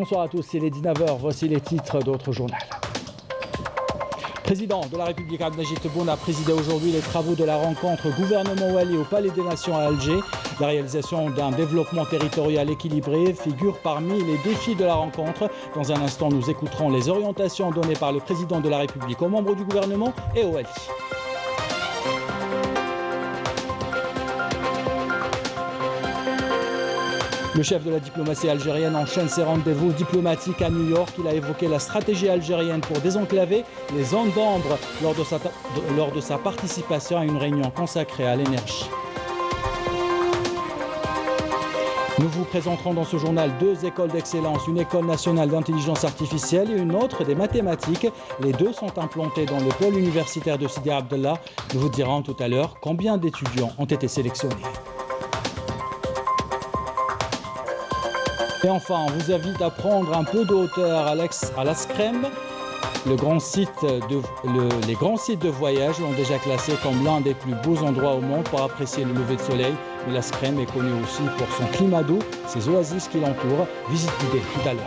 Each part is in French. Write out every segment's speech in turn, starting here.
Bonsoir à tous, il est 19h, voici les titres d'autres journaux. Le président de la République Abdelmajid Tebboune a présidé aujourd'hui les travaux de la rencontre gouvernement Wali au Palais des Nations à Alger. La réalisation d'un développement territorial équilibré figure parmi les défis de la rencontre. Dans un instant, nous écouterons les orientations données par le président de la République aux membres du gouvernement et au Wali. Le chef de la diplomatie algérienne enchaîne ses rendez-vous diplomatiques à New York. Il a évoqué la stratégie algérienne pour désenclaver les zones d'ombre lors de sa participation à une réunion consacrée à l'énergie. Nous vous présenterons dans ce journal deux écoles d'excellence, une école nationale d'intelligence artificielle et une autre des mathématiques. Les deux sont implantées dans le pôle universitaire de Sidi Abdellah. Nous vous dirons tout à l'heure combien d'étudiants ont été sélectionnés. Et enfin, on vous invite à prendre un peu de hauteur à l'Askrem. Les grands sites de voyage l'ont déjà classé comme l'un des plus beaux endroits au monde pour apprécier le lever de soleil. Mais l'Askrem est connu aussi pour son climat doux, ses oasis qui l'entourent. Visite guidée tout à l'heure.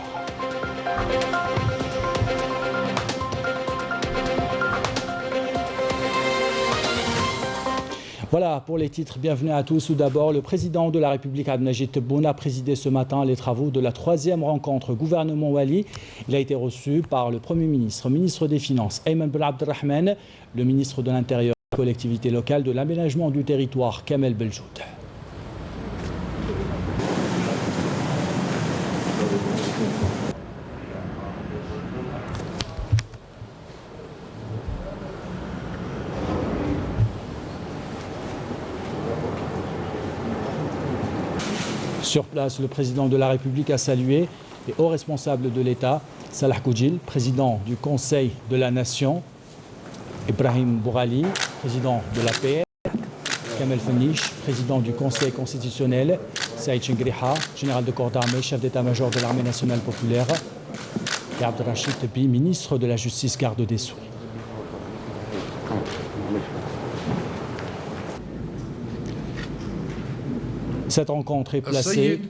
Voilà pour les titres, bienvenue à tous. Tout d'abord, le président de la République Abdelmajid Tebboune a présidé ce matin les travaux de la 3e rencontre gouvernement Wali. Il a été reçu par le Premier ministre, ministre des Finances, Ayman Ben Abdelrahman, le ministre de l'Intérieur, des collectivités locales, de l'aménagement du territoire, Kamel Beljoud. Sur place, le président de la République a salué les hauts responsables de l'État, Salah Koudjil, président du Conseil de la Nation, Ibrahim Bourali, président de l'APR, Kamel Fenish, président du Conseil constitutionnel, Saïd Chengriha, général de corps d'armée, chef d'état-major de l'armée nationale populaire, et Abdelrachid Tebi, ministre de la Justice, garde des Sceaux. Cette rencontre est placée.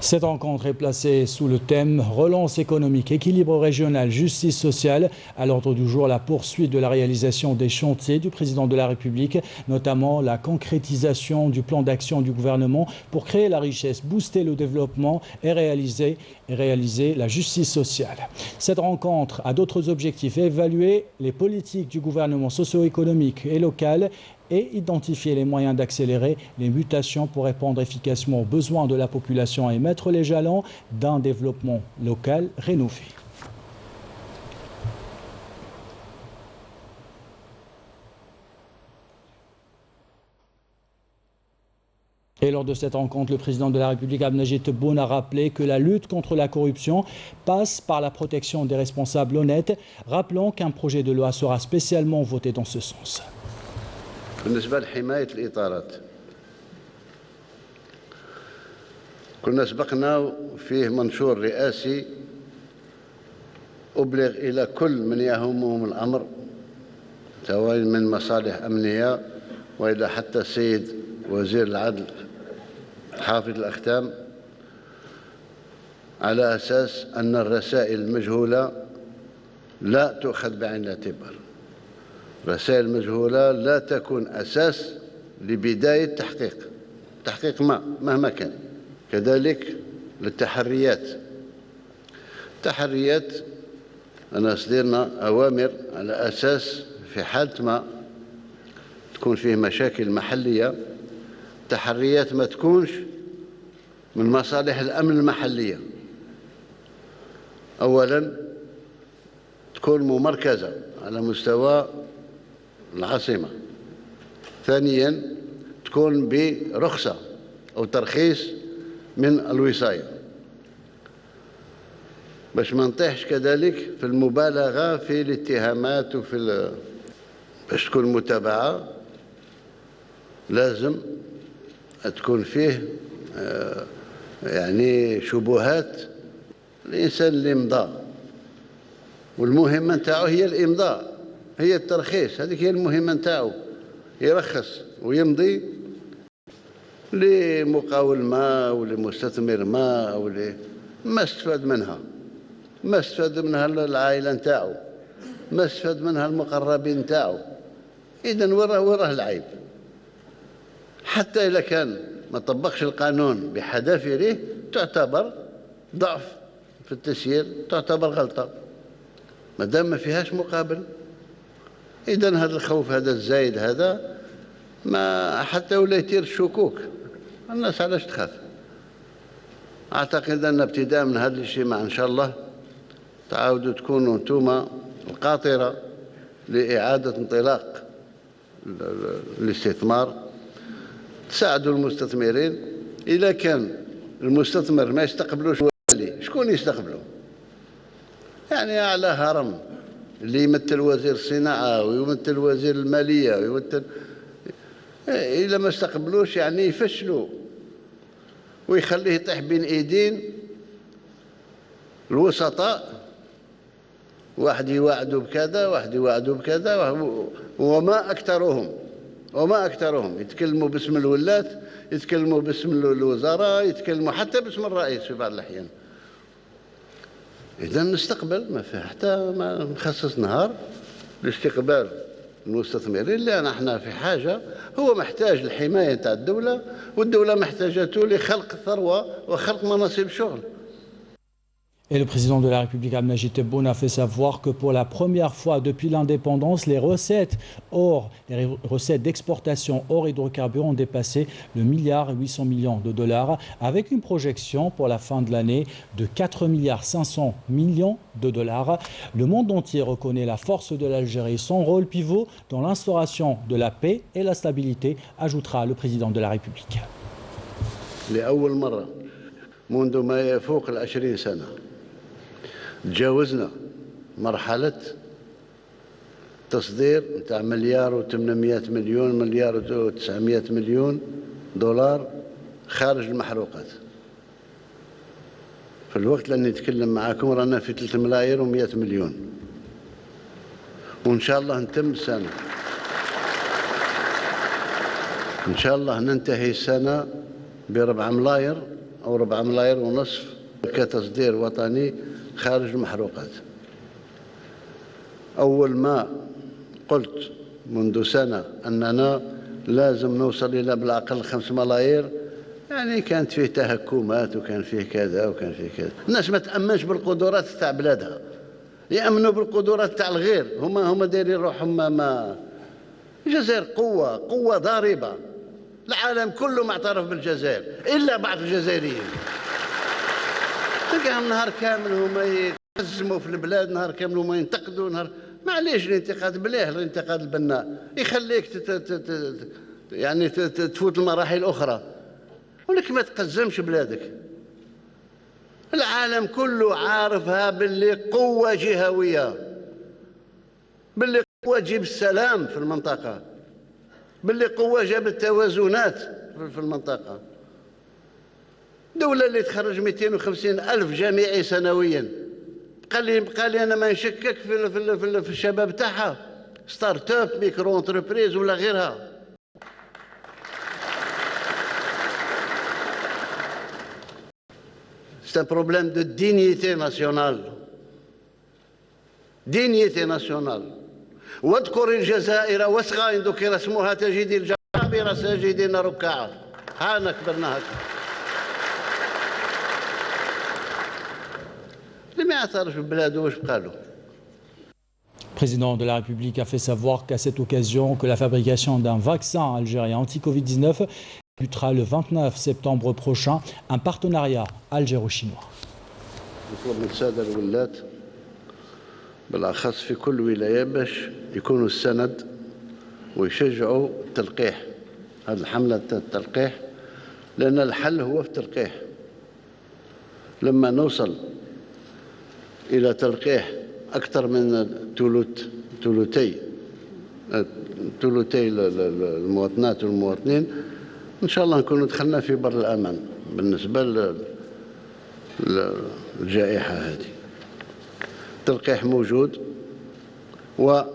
Cette rencontre est placée sous le thème relance économique, équilibre régional, justice sociale. À l'ordre du jour, la poursuite de la réalisation des chantiers du président de la République, notamment la concrétisation du plan d'action du gouvernement pour créer la richesse, booster le développement et réaliser la justice sociale. Cette rencontre a d'autres objectifs: évaluer les politiques du gouvernement socio-économique et local et identifier les moyens d'accélérer les mutations pour répondre efficacement aux besoins de la population et mettre les jalons d'un développement local rénové. Et lors de cette rencontre, le président de la République Abdelmajid Tebboune a rappelé que la lutte contre la corruption passe par la protection des responsables honnêtes. Rappelons qu'un projet de loi sera spécialement voté dans ce sens. بالنسبة لحماية الإطارات، كنا سبقنا فيه منشور رئاسي أبلغ إلى كل من يهمهم الأمر سواء من مصالح أمنية وإلى حتى السيد وزير العدل حافظ الأختام، على أساس أن الرسائل المجهولة لا تؤخذ بعين الاعتبار. رسائل مجهولة لا تكون أساس لبداية تحقيق مهما كان. كذلك للتحريات، أنا صدرنا أوامر على أساس في حالة ما تكون فيه مشاكل محلية، تحريات ما تكونش من مصالح الأمن المحلية. أولا تكون ممركزة على مستوى العاصمة. ثانيا تكون برخصة أو ترخيص من الوصاية. باش ما نطيحش كذلك في المبالغة في الاتهامات باش تكون متابعة لازم تكون فيه يعني شبهات. الإنسان اللي مضى والمهمة نتاعو هي الإمضاء، هي الترخيص، هذيك هي المهمة نتاعو، يرخص ويمضي لمقاول ما ولمستثمر ما أو ما استفاد منها، ما استفاد منها العائلة نتاعو، ما استفاد منها المقربين نتاعو. إذن وراه العيب. حتى إذا كان ما طبقش القانون بحذافيره تعتبر ضعف في التسيير، تعتبر غلطة ما دام ما فيهاش مقابل. إذن هذا الخوف هذا الزايد هذا ما حتى ولا يثير الشكوك. الناس علاش تخاف؟ أعتقد أن ابتداء من هذا الاجتماع إن شاء الله تعاودوا تكونوا أنتم القاطرة لإعادة انطلاق الاستثمار، تساعدوا المستثمرين. إذا كان المستثمر ما يستقبلوش شكون يستقبله؟ يعني أعلى هرم اللي يمثل وزير الصناعة ويمثل وزير المالية ويمثل، إذا ما استقبلوش يعني يفشلوا ويخليه يطيح بين ايدين الوسطاء، واحد يوعدوا بكذا واحد يوعدوا بكذا، وما أكثرهم يتكلموا باسم الولاة، يتكلموا باسم الوزراء، يتكلموا حتى باسم الرئيس في بعض الأحيان. إذا نستقبل ما فيه حتى ما نخصص نهار لاستقبال المستثمرين، لأن احنا في حاجة، هو محتاج الحماية تاع الدولة والدولة محتاجته لخلق ثروة وخلق مناصب شغل. Et le président de la République, Abdelmajid Tebboune, a fait savoir que pour la première fois depuis l'indépendance, les recettes d'exportation hors hydrocarbures ont dépassé le milliard et 800 millions de dollars, avec une projection pour la fin de l'année de 4 milliards 500 millions de dollars. Le monde entier reconnaît la force de l'Algérie, son rôle pivot dans l'instauration de la paix et la stabilité, ajoutera le président de la République. لأول مرة منذ ما يفوق 20 سنة تجاوزنا مرحلة تصدير نتاع مليار و800 مليون، مليار و900 مليون دولار خارج المحروقات. في الوقت اللي نتكلم معاكم رانا في 3 ملاير و100 مليون، وإن شاء الله نتم السنة، إن شاء الله ننتهي السنة ب4 ملاير أو 4 ملاير ونصف كتصدير وطني خارج المحروقات. أول ما قلت منذ سنة أننا لازم نوصل إلى بالأقل 5 ملاير، يعني كانت فيه تهكمات وكان فيه كذا وكان فيه كذا. الناس ما تأمنش بالقدرات تاع بلادها، يأمنوا بالقدرات تاع الغير. هما دايرين روحهم ما الجزائر قوة ضاربة، العالم كله معترف بالجزائر إلا بعض الجزائريين. تلقاهم نهار كامل هما يقزموا في البلاد، نهار كامل هما ينتقدوا، نهار معليش الانتقاد بلاه، الانتقاد البناء يخليك يعني تفوت المراحل الأخرى، ولكن ما تقزمش بلادك. العالم كله عارفها باللي قوة جهوية، باللي قوة تجيب السلام في المنطقة، باللي قوة جابت توازنات في المنطقة. دولة اللي تخرج 250 ألف جامعي سنويا، بقى لي أنا ما نشكك في الشباب تاعها، ستارت اب، ميكرو انتربريز ولا غيرها. C'est un problème de dignité nationale. dignité nationale. واذكر الجزائر واصغى إن ذكر اسمها تجد الجبابرة ساجدين ركعا. هانا كبرنا هكا. اللي ما يعترف ببلاده واش بقى له؟ Le président de la République a fait savoir qu'à cette occasion, que la fabrication d'un vaccin algérien anti-Covid-19 débutera le 29 septembre prochain, un partenariat algéro-chinois. نطلب من السادة الولاة بالأخص في كل ولاية باش يكونوا السند ويشجعوا التلقيح، هذه الحملة التلقيح، لأن الحل هو في التلقيح. لما نوصل إلى تلقيح أكثر من ثلثي المواطنات والمواطنين، إن شاء الله نكون دخلنا في بر الأمان بالنسبة للجائحة هذه. التلقيح موجود، واليوم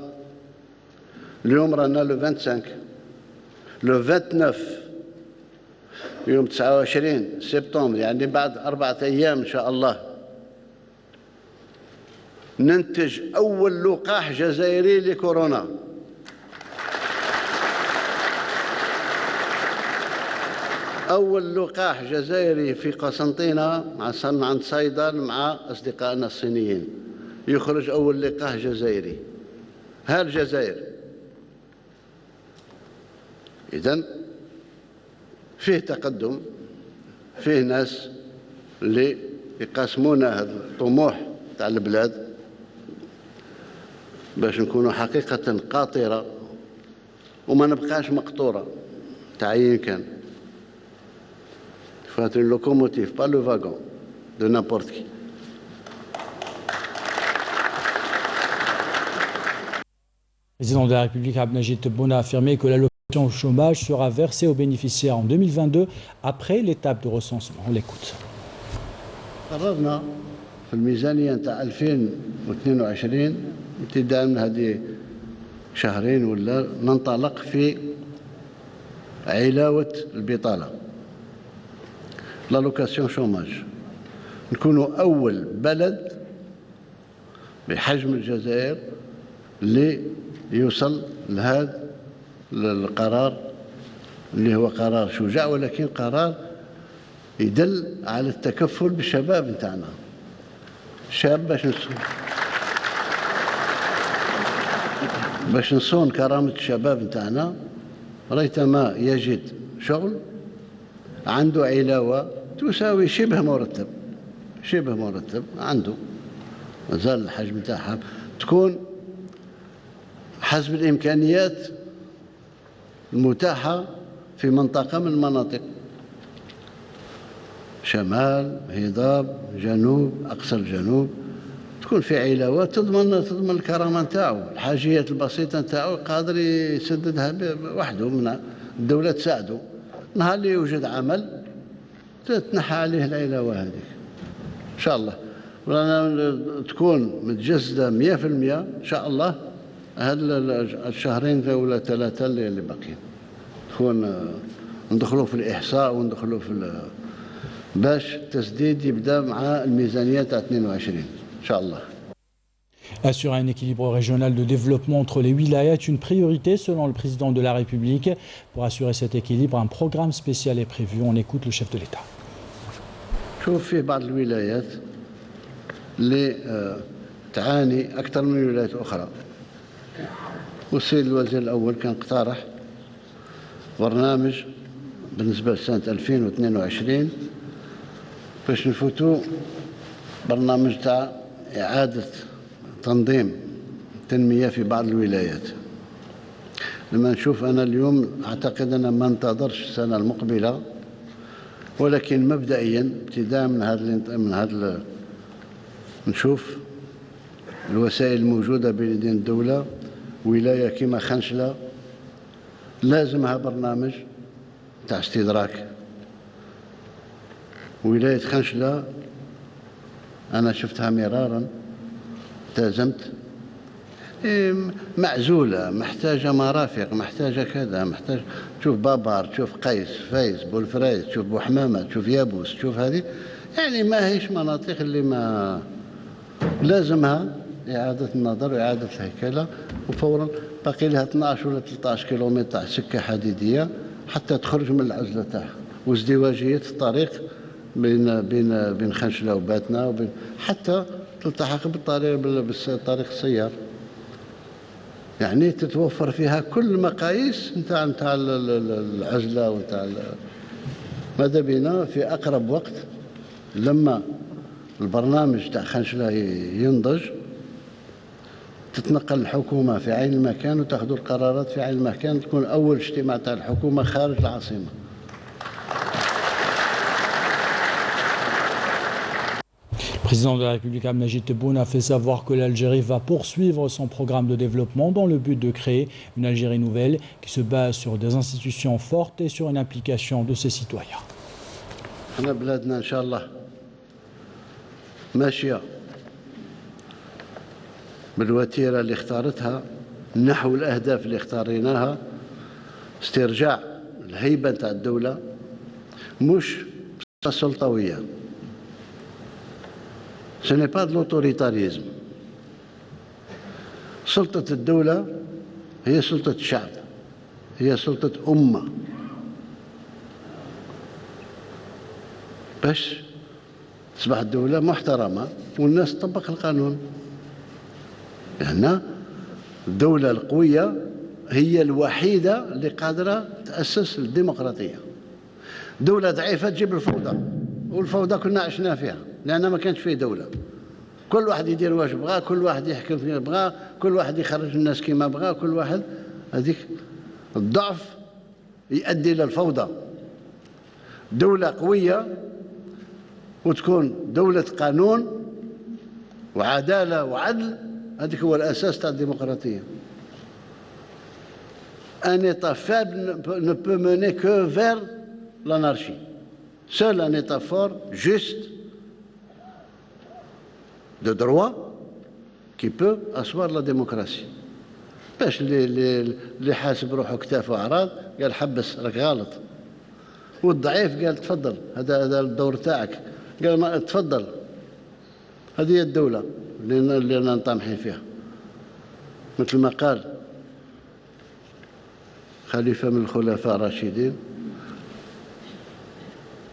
رانا لو 25 لو 29 يوم 29 سبتمبر، يعني بعد 4 أيام إن شاء الله ننتج أول لقاح جزائري لكورونا. أول لقاح جزائري في قسنطينة عند صيدل مع أصدقائنا الصينيين، يخرج أول لقاح جزائري. ها الجزائر إذن فيه تقدم، فيه ناس اللي يقاسمون هذا الطموح تاع البلاد باش نكونوا حقيقة قاطرة وما نبقاش مقطورة تعيين كان. فات لوكوموتيف با لو واغون دو نابورت كي. Le président de la République, Abdelmajid Tebboune, a affirmé que l'allocation au chômage sera versée aux bénéficiaires en 2022 après l'étape de recensement. On l'écoute. قررنا في الميزانية نتاع 2022 ابتداء من هذه شهرين ولا ننطلق في علاوة البطالة، لالوكاسيون شوماج. نكونوا أول بلد بحجم الجزائر اللي يوصل لهذا القرار، اللي هو قرار شجاع ولكن قرار يدل على التكفل بالشباب نتاعنا. الشاب باش نصون كرامة الشباب نتاعنا، ريتما يجد شغل عنده علاوة تساوي شبه مرتب عنده، مازال الحجم نتاعها تكون حسب الإمكانيات المتاحة في منطقة من المناطق، شمال، هضاب، جنوب، أقصى الجنوب، تكون في علاوات تضمن الكرامة نتاعو، الحاجيات البسيطة نتاعو قادر يسددها وحده، من الدولة تساعده. نهار اللي يوجد عمل تتنحى عليه العلاوة هذيك إن شاء الله، ورانا تكون متجسدة 100% إن شاء الله. هاد الشهرين ولا 3 اللي باقيين تكون ندخلوا في الإحصاء وندخلوا في باش التسديد يبدأ مع الميزانية تاع 22 إن شاء الله. Assurer un équilibre régional de développement entre les wilayas est une priorité selon le président de la République. Pour assurer cet équilibre, un programme spécial est prévu. On écoute le chef de l'État. شوف فيه بعض الولايات اللي تعاني أكثر من ولايات أخرى، والسيد الوزير الأول كان اقترح برنامج بالنسبة لسنة 2022 باش نفوتوا برنامج تاع إعادة تنظيم تنمية في بعض الولايات. لما نشوف أنا اليوم أعتقد أنا ما ننتظرش السنة المقبلة، ولكن مبدئيا ابتداء من هذا نشوف الوسائل الموجودة بين يدين الدولة. ولاية كما خنشلة لازمها برنامج تاع استدراك. ولاية خنشلة أنا شفتها مرارا، التزمت، معزولة، محتاجة مرافق، محتاجة كذا، محتاج تشوف بابار، تشوف قيس، فايز، بولفرايز، تشوف بوحمامة، تشوف يابوس، تشوف هذه، يعني ما هيش مناطق اللي ما لازمها إعادة النظر وإعادة الهيكلة، وفورا باقي لها 12 ولا 13 كيلومتر تاع سكة حديدية حتى تخرج من العزلة تاعها، وازدواجية الطريق بين خنشلة وباتنا حتى تلتحق بالطريق السيار، يعني تتوفر فيها كل مقاييس نتاع العزلة ونتاع ماذا بينا في أقرب وقت لما البرنامج تاع خنشلة ينضج تتنقل الحكومة في عين المكان وتاخذ القرارات في عين المكان، تكون أول اجتماع تاع الحكومة خارج العاصمة. Le président de la République Abdelmajid Tebboune a fait savoir que l'Algérie va poursuivre son programme de développement dans le but de créer une Algérie nouvelle qui se base sur des institutions fortes et sur une implication de ses citoyens. بالوتيرة اللي اختارتها نحو الأهداف اللي اختاريناها استرجاع الهيبة نتاع الدولة مش السلطوية. Ce n'est pas de l'autoritarisme. سلطة الدولة هي سلطة الشعب، هي سلطة أمة. باش تصبح الدولة محترمة والناس تطبق القانون. لأن الدولة القوية هي الوحيدة اللي قادرة تأسس الديمقراطية. دولة ضعيفة تجيب الفوضى، والفوضى كنا عشنا فيها لأن ما كانش فيه دولة. كل واحد يدير واش بغاه، كل واحد يحكم فيه بغاه، كل واحد يخرج الناس كيما بغاه، كل واحد. هذيك الضعف يؤدي إلى الفوضى. دولة قوية وتكون دولة قانون وعدالة وعدل، هذيك هو الأساس تاع الديمقراطية. Un État faible ne peut mener que vers l'anarchie. Seul un État fort, juste, de droit, qui peut asseoir la démocratie. باش اللي حاسب روحه كتافه أعراض قال حبس راك غلط، والضعيف قال تفضل هذا الدور تاعك، قال ما تفضل. هذه هي الدولة اللي نطمحين فيها. مثل ما قال خليفة من الخلفاء الراشدين: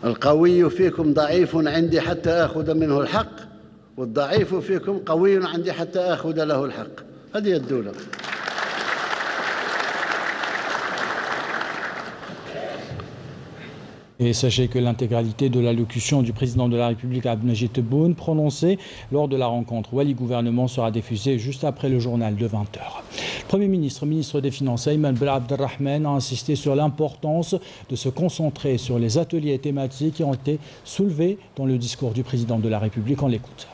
القوي فيكم ضعيف عندي حتى آخذ منه الحق، والضعيف فيكم قوي عندي حتى آخذ له الحق. هذه الدولة. Et sachez que l'intégralité de l'allocution du président de la République Abdelmajid Tebboune prononcée lors de la rencontre Wali-Gouvernement sera diffusée juste après le journal de 20h. Le Premier ministre, ministre des Finances, Ayman Ben Abdelrahman, a insisté sur l'importance de se concentrer sur les ateliers thématiques qui ont été soulevés dans le discours du président de la République. On l'écoute.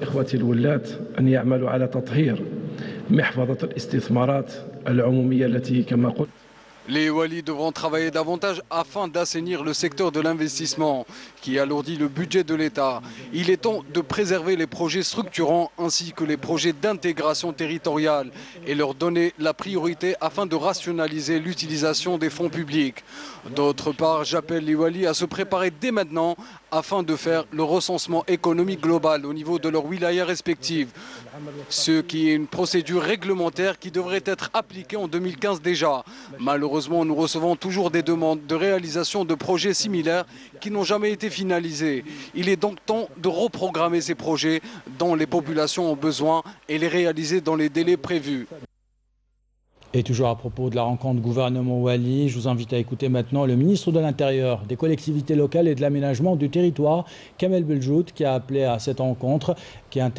إخوتي الولاة أن يعملوا على تطهير محفظة الاستثمارات العمومية التي كما قلت. Les Walis devront travailler davantage afin d'assainir le secteur de l'investissement qui alourdit le budget de l'État. Il est temps de préserver les projets structurants ainsi que les projets d'intégration territoriale et leur donner la priorité afin de rationaliser l'utilisation des fonds publics. D'autre part, j'appelle les Walis à se préparer dès maintenant afin de faire le recensement économique global au niveau de leur wilaya respective. Ce qui est une procédure réglementaire qui devrait être appliquée en 2015 déjà. Malheureusement, nous recevons toujours des demandes de réalisation de projets similaires qui n'ont jamais été finalisés. Il est donc temps de reprogrammer ces projets dont les populations ont besoin et les réaliser dans les délais prévus. Et toujours à propos de la rencontre gouvernement Wali, je vous invite à écouter maintenant le ministre de l'Intérieur, des collectivités locales et de l'aménagement du territoire, Kamel Beljoud, qui a appelé à cette rencontre, qui a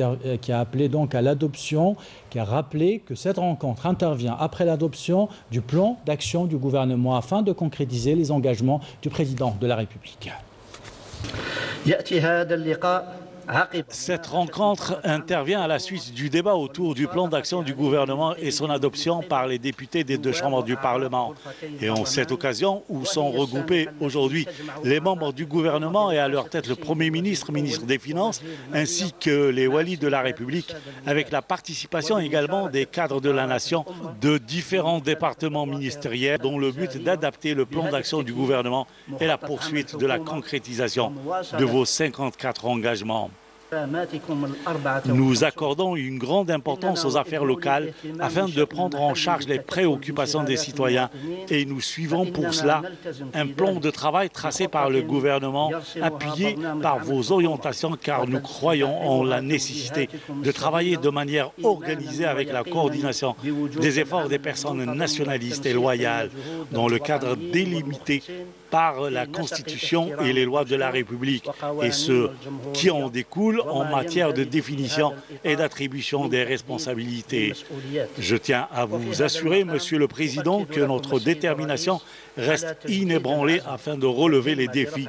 appelé donc à l'adoption, qui a rappelé que cette rencontre intervient après l'adoption du plan d'action du gouvernement afin de concrétiser les engagements du président de la République. Cette rencontre intervient à la suite du débat autour du plan d'action du gouvernement et son adoption par les députés des deux chambres du Parlement. Et en cette occasion où sont regroupés aujourd'hui les membres du gouvernement et à leur tête le Premier ministre, ministre des Finances, ainsi que les Walis de la République, avec la participation également des cadres de la nation de différents départements ministériels dont le but est d'adapter le plan d'action du gouvernement et la poursuite de la concrétisation de vos 54 engagements. Nous accordons une grande importance aux affaires locales afin de prendre en charge les préoccupations des citoyens et nous suivons pour cela un plan de travail tracé par le gouvernement, appuyé par vos orientations car nous croyons en la nécessité de travailler de manière organisée avec la coordination des efforts des personnes nationalistes et loyales dans le cadre délimité par la Constitution et les lois de la République et ce qui en découle en matière de définition et d'attribution des responsabilités. Je tiens à vous assurer, Monsieur le Président, que notre détermination reste inébranlée afin de relever les défis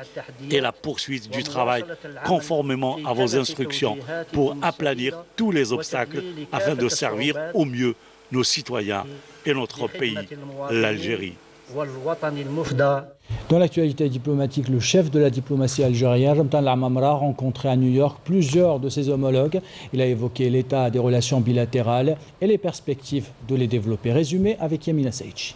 et la poursuite du travail conformément à vos instructions pour aplanir tous les obstacles afin de servir au mieux nos citoyens et notre pays, l'Algérie. Dans l'actualité diplomatique, le chef de la diplomatie algérienne, Ramtan Lamamra, a rencontré à New York plusieurs de ses homologues. Il a évoqué l'état des relations bilatérales et les perspectives de les développer. Résumé avec Yamina Seichi.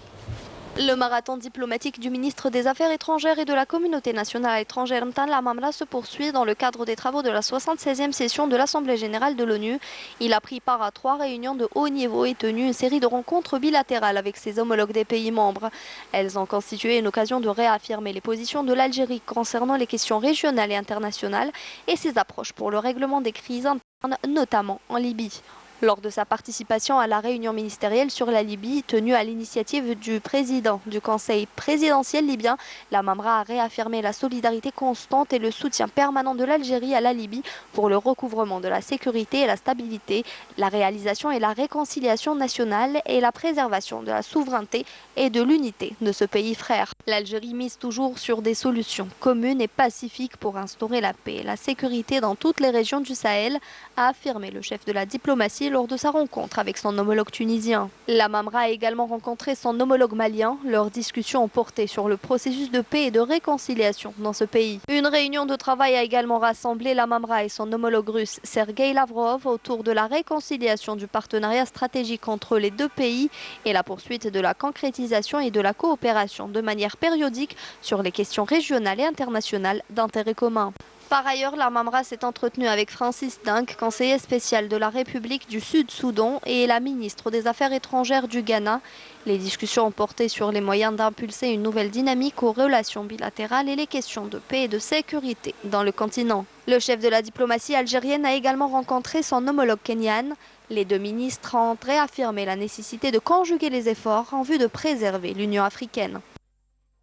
Le marathon diplomatique du ministre des Affaires étrangères et de la communauté nationale étrangère Ramtan Lamamra se poursuit dans le cadre des travaux de la 76e session de l'Assemblée générale de l'ONU. Il a pris part à 3 réunions de haut niveau et tenu une série de rencontres bilatérales avec ses homologues des pays membres. Elles ont constitué une occasion de réaffirmer les positions de l'Algérie concernant les questions régionales et internationales et ses approches pour le règlement des crises internes, notamment en Libye. Lors de sa participation à la réunion ministérielle sur la Libye, tenue à l'initiative du président du Conseil présidentiel libyen, Lamamra a réaffirmé la solidarité constante et le soutien permanent de l'Algérie à la Libye pour le recouvrement de la sécurité et la stabilité, la réalisation et la réconciliation nationale et la préservation de la souveraineté et de l'unité de ce pays frère. L'Algérie mise toujours sur des solutions communes et pacifiques pour instaurer la paix et la sécurité dans toutes les régions du Sahel, a affirmé le chef de la diplomatie lors de sa rencontre avec son homologue tunisien. Lamamra a également rencontré son homologue malien. Leurs discussions ont porté sur le processus de paix et de réconciliation dans ce pays. Une réunion de travail a également rassemblé Lamamra et son homologue russe Sergei Lavrov autour de la réconciliation du partenariat stratégique entre les deux pays et la poursuite de la concrétisation et de la coopération de manière périodique sur les questions régionales et internationales d'intérêt commun. Par ailleurs, Lamamra s'est entretenu avec Francis Dink, conseiller spécial de la République du Sud-Soudan et la ministre des Affaires étrangères du Ghana. Les discussions ont porté sur les moyens d'impulser une nouvelle dynamique aux relations bilatérales et les questions de paix et de sécurité dans le continent. Le chef de la diplomatie algérienne a également rencontré son homologue kenyan. Les deux ministres ont réaffirmé la nécessité de conjuguer les efforts en vue de préserver l'Union africaine.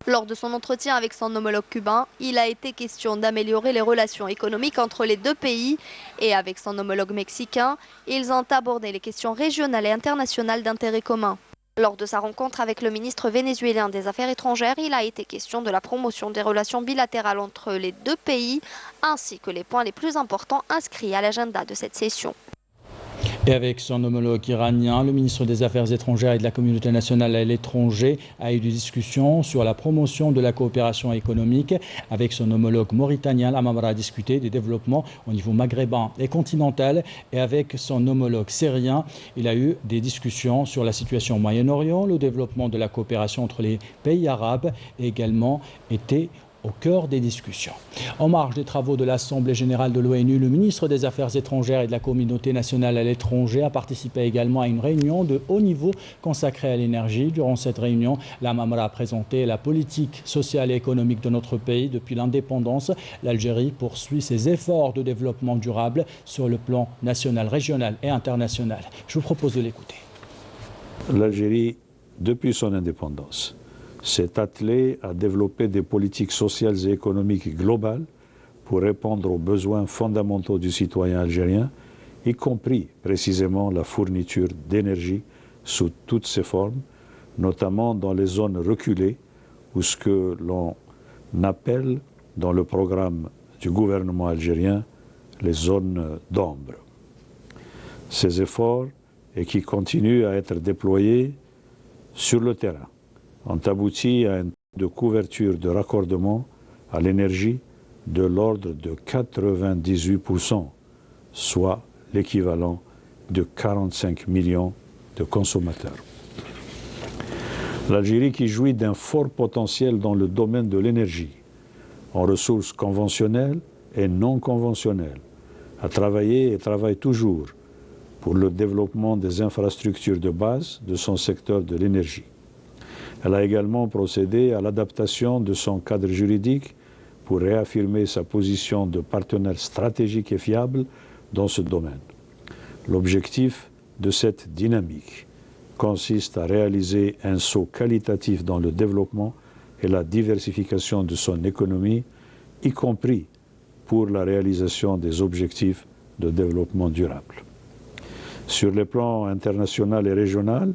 Lors de son entretien avec son homologue cubain, il a été question d'améliorer les relations économiques entre les deux pays et avec son homologue mexicain, ils ont abordé les questions régionales et internationales d'intérêt commun. Lors de sa rencontre avec le ministre vénézuélien des Affaires étrangères, il a été question de la promotion des relations bilatérales entre les deux pays ainsi que les points les plus importants inscrits à l'agenda de cette session. Et avec son homologue iranien, le ministre des Affaires étrangères et de la communauté nationale à l'étranger a eu des discussions sur la promotion de la coopération économique. Avec son homologue mauritanien, Lamamra a discuté des développements au niveau maghrébin et continental. Et avec son homologue syrien, il a eu des discussions sur la situation au Moyen-Orient, le développement de la coopération entre les pays arabes et également été au cœur des discussions. En marge des travaux de l'Assemblée générale de l'ONU, le ministre des Affaires étrangères et de la communauté nationale à l'étranger a participé également à une réunion de haut niveau consacrée à l'énergie. Durant cette réunion, Lamamra a présenté la politique sociale et économique de notre pays depuis l'indépendance. L'Algérie poursuit ses efforts de développement durable sur le plan national, régional et international. Je vous propose de l'écouter. L'Algérie, depuis son indépendance, s'est attelé à développer des politiques sociales et économiques globales pour répondre aux besoins fondamentaux du citoyen algérien, y compris précisément la fourniture d'énergie sous toutes ses formes, notamment dans les zones reculées ou ce que l'on appelle dans le programme du gouvernement algérien les zones d'ombre. Ces efforts, et qui continuent à être déployés sur le terrain, ont abouti à un taux de couverture de raccordement à l'énergie de l'ordre de 98%, soit l'équivalent de 45 millions de consommateurs. L'Algérie, qui jouit d'un fort potentiel dans le domaine de l'énergie, en ressources conventionnelles et non conventionnelles, a travaillé et travaille toujours pour le développement des infrastructures de base de son secteur de l'énergie. Elle a également procédé à l'adaptation de son cadre juridique pour réaffirmer sa position de partenaire stratégique et fiable dans ce domaine. L'objectif de cette dynamique consiste à réaliser un saut qualitatif dans le développement et la diversification de son économie, y compris pour la réalisation des objectifs de développement durable. Sur les plans international et régional,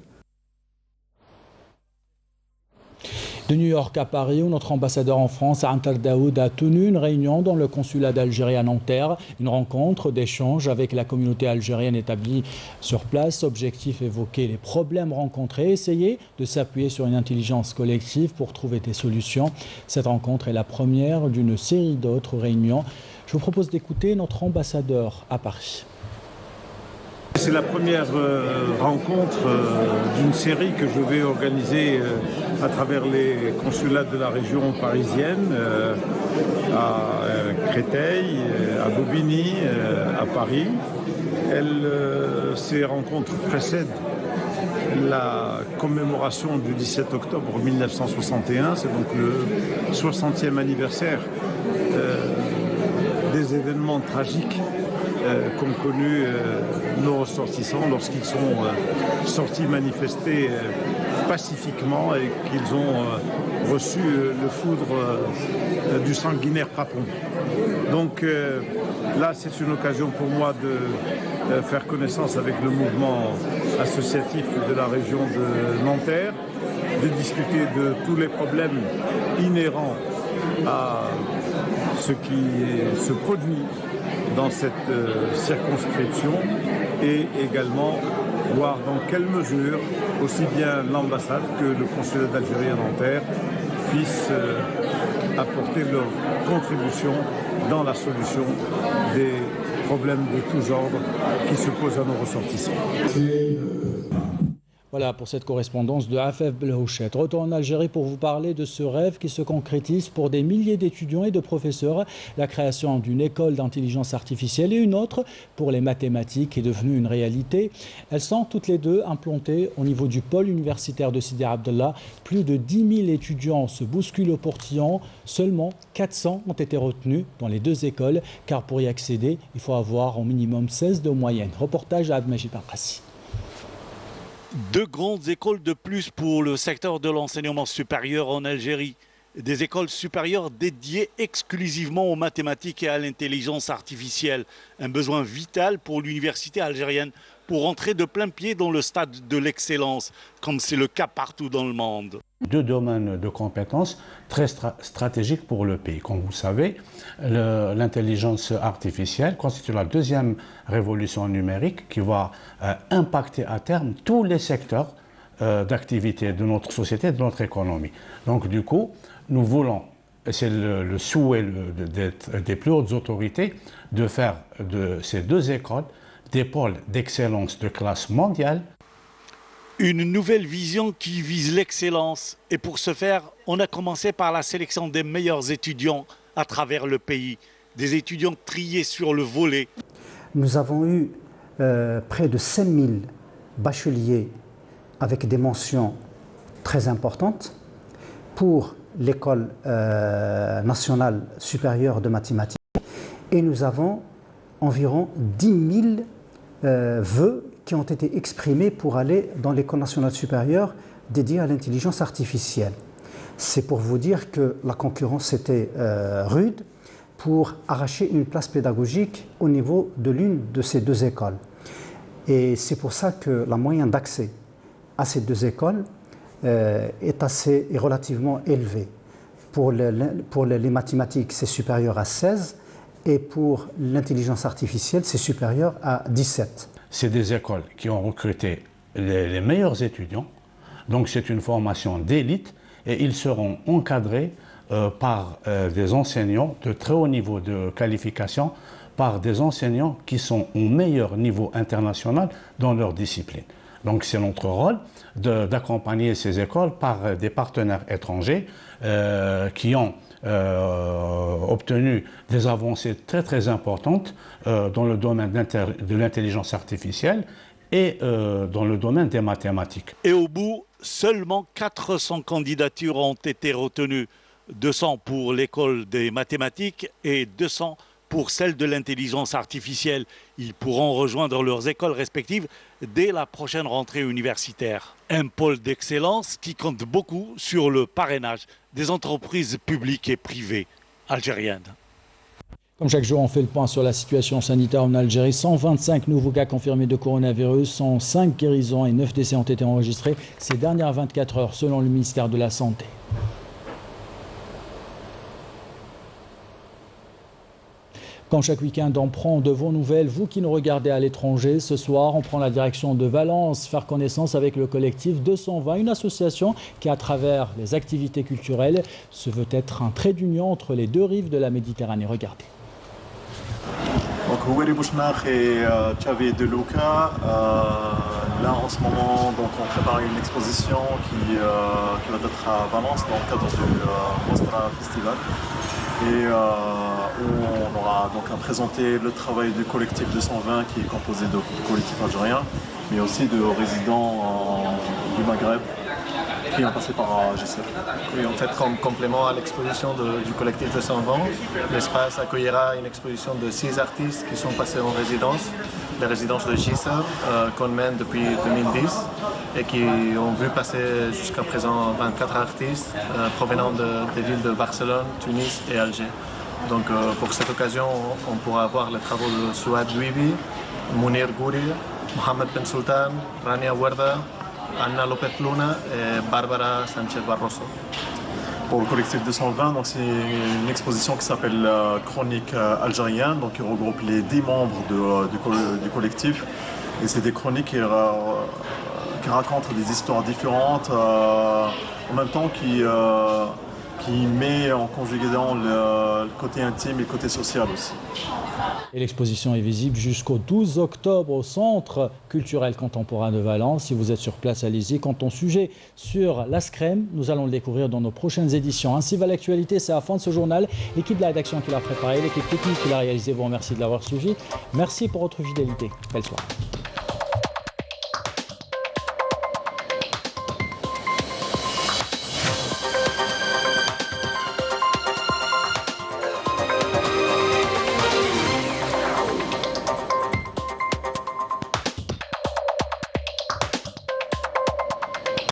de New York à Paris, où notre ambassadeur en France, Antar Daoud, a tenu une réunion dans le consulat d'Algérie à Nanterre. Une rencontre d'échange avec la communauté algérienne établie sur place. Objectif évoquer les problèmes rencontrés, essayer de s'appuyer sur une intelligence collective pour trouver des solutions. Cette rencontre est la première d'une série d'autres réunions. Je vous propose d'écouter notre ambassadeur à Paris. C'est la première rencontre d'une série que je vais organiser à travers les consulats de la région parisienne, à Créteil, à Bobigny, à Paris. Ces rencontres précèdent la commémoration du 17 octobre 1961, c'est donc le 60e anniversaire des événements tragiques qu'ont connu nos ressortissants lorsqu'ils sont sortis manifester pacifiquement et qu'ils ont reçu le foudre du sanguinaire Papon. Donc là, c'est une occasion pour moi de faire connaissance avec le mouvement associatif de la région de Nanterre, de discuter de tous les problèmes inhérents à ce qui se produit dans cette circonscription et également voir dans quelle mesure aussi bien l'ambassade que le consulat d'Algérie à Nanterre puissent apporter leur contribution dans la solution des problèmes de tous ordres qui se posent à nos ressortissants. Voilà pour cette correspondance de Afef Belhouchet. Retour en Algérie pour vous parler de ce rêve qui se concrétise pour des milliers d'étudiants et de professeurs. La création d'une école d'intelligence artificielle et une autre pour les mathématiques est devenue une réalité. Elles sont toutes les deux implantées au niveau du pôle universitaire de Sidi Abdallah. Plus de 10 000 étudiants se bousculent au portillon. Seulement 400 ont été retenus dans les deux écoles, car pour y accéder, il faut avoir au minimum 16 de moyenne. Reportage à Abmajid Al-Qassi. Deux grandes écoles de plus pour le secteur de l'enseignement supérieur en Algérie. Des écoles supérieures dédiées exclusivement aux mathématiques et à l'intelligence artificielle. Un besoin vital pour l'université algérienne pour entrer de plein pied dans le stade de l'excellence, comme c'est le cas partout dans le monde. Deux domaines de compétences très stratégiques pour le pays. Comme vous le savez, l'intelligence artificielle constitue la deuxième révolution numérique qui va impacter à terme tous les secteurs d'activité de notre société, de notre économie. Donc du coup, nous voulons, et c'est le souhait des plus hautes autorités, de faire de ces deux écoles des pôles d'excellence de classe mondiale. Une nouvelle vision qui vise l'excellence. Et pour ce faire, on a commencé par la sélection des meilleurs étudiants à travers le pays. Des étudiants triés sur le volet. Nous avons eu près de 5000 bacheliers avec des mentions très importantes pour l'École nationale supérieure de mathématiques. Et nous avons environ 10 000 vœux qui ont été exprimés pour aller dans l'École nationale supérieure dédiée à l'intelligence artificielle. C'est pour vous dire que la concurrence était rude pour arracher une place pédagogique au niveau de l'une de ces deux écoles. Et c'est pour ça que la moyenne d'accès à ces deux écoles est relativement élevée. Pour les mathématiques, c'est supérieur à 16, et pour l'intelligence artificielle, c'est supérieur à 17. C'est des écoles qui ont recruté les meilleurs étudiants, donc c'est une formation d'élite, et ils seront encadrés par des enseignants de très haut niveau de qualification, par des enseignants qui sont au meilleur niveau international dans leur discipline. Donc c'est notre rôle d'accompagner ces écoles par des partenaires étrangers qui ont obtenu des avancées très importantes dans le domaine de l'intelligence artificielle et dans le domaine des mathématiques. Et au bout, seulement 400 candidatures ont été retenues. 200 pour l'école des mathématiques et 200 pour celle de l'intelligence artificielle. Ils pourront rejoindre leurs écoles respectives dès la prochaine rentrée universitaire. Un pôle d'excellence qui compte beaucoup sur le parrainage des entreprises publiques et privées algériennes. Comme chaque jour, on fait le point sur la situation sanitaire en Algérie. 125 nouveaux cas confirmés de coronavirus, 105 guérisons et 9 décès ont été enregistrés ces dernières 24 heures selon le ministère de la Santé. Comme chaque week-end, on prend de vos nouvelles. Vous qui nous regardez à l'étranger, ce soir, on prend la direction de Valence, faire connaissance avec le collectif 220, une association qui, à travers les activités culturelles, se veut être un trait d'union entre les deux rives de la Méditerranée. Regardez. Donc, Houeri Bouchnach et Xavier De Luca, là en ce moment, donc, on prépare une exposition qui va être à Valence dans le cadre du Mostra Festival. Et où on aura donc à présenter le travail du collectif 220 qui est composé de collectifs algériens, mais aussi de résidents du Maghreb qui ont passé par GCF. Oui, en fait, comme complément à l'exposition du collectif 220, l'espace accueillera une exposition de 6 artistes qui sont passés en résidence, les résidences de GCF qu'on mène depuis 2010 et qui ont vu passer jusqu'à présent 24 artistes provenant des villes de Barcelone, Tunis et Alger. Donc pour cette occasion, on pourra voir les travaux de Souad Louibi, Mounir Gouri, Mohamed Ben Sultan, Rania Werda, Anna Lopez Luna et Barbara Sanchez Barroso. Pour le collectif 220, c'est une exposition qui s'appelle Chronique algérienne, donc qui regroupe les 10 membres du collectif. Et c'est des chroniques qui racontent des histoires différentes, en même temps qui met en conjugaison le côté intime et le côté social aussi. Et l'exposition est visible jusqu'au 12 octobre au Centre culturel contemporain de Valence. Si vous êtes sur place, allez-y. Quant au sujet sur l'ASCREM, nous allons le découvrir dans nos prochaines éditions. Ainsi va l'actualité, c'est la fin de ce journal. L'équipe de la rédaction qui l'a préparé, l'équipe technique qui l'a réalisé, vous remercie de l'avoir suivi. Merci pour votre fidélité. Belle soirée.